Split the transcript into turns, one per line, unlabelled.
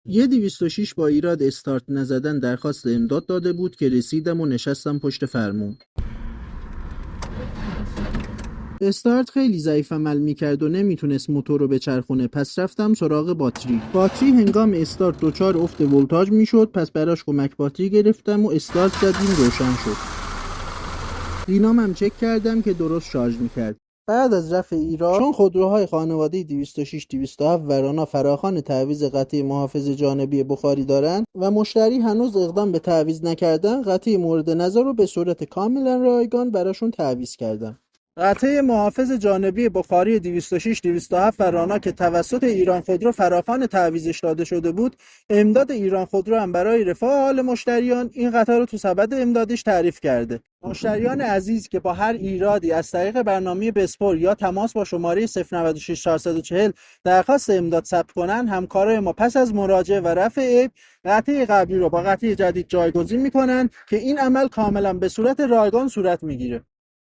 یه 206 با ایراد استارت نزدن درخواست امداد داده بود که رسیدم و نشستم پشت فرمون. استارت خیلی ضعیف عمل میکرد و نمیتونست موتور رو بچرخونه، پس رفتم سراغ باتری هنگام استارت دچار افت ولتاژ میشد، پس براش کمک باتری گرفتم و استارت زدیم روشن شد. دینامم چک کردم که درست شارژ میکرد. بعد از رفع ایراد، چون خودروهای خانواده 206 207 ورانا فراخوان تعویض قطعه محافظ جانبی بخاری دارن و مشتری هنوز اقدام به تعویض نکردن، قطعه مورد نظر رو به صورت کاملا رایگان براشون تعویض کردم. قطعه محافظ جانبی بخاری 206 207 ورانا که توسط ایران خودرو فراخوان تعویضش داده شده بود، امداد ایران خودرو هم برای رفاه حال مشتریان این قطعه رو تو سبد امدادش تعریف کرده. مشتریان عزیز که با هر ایرادی از طریق برنامه بسپور یا تماس با شماره 096 440 درخواست امداد ثبت کنن، همکارای ما پس از مراجعه و رفع عیب قطعه قبلی رو با قطعه جدید جایگزین میکنن که این عمل کاملا به صورت رایگان صورت میگیره.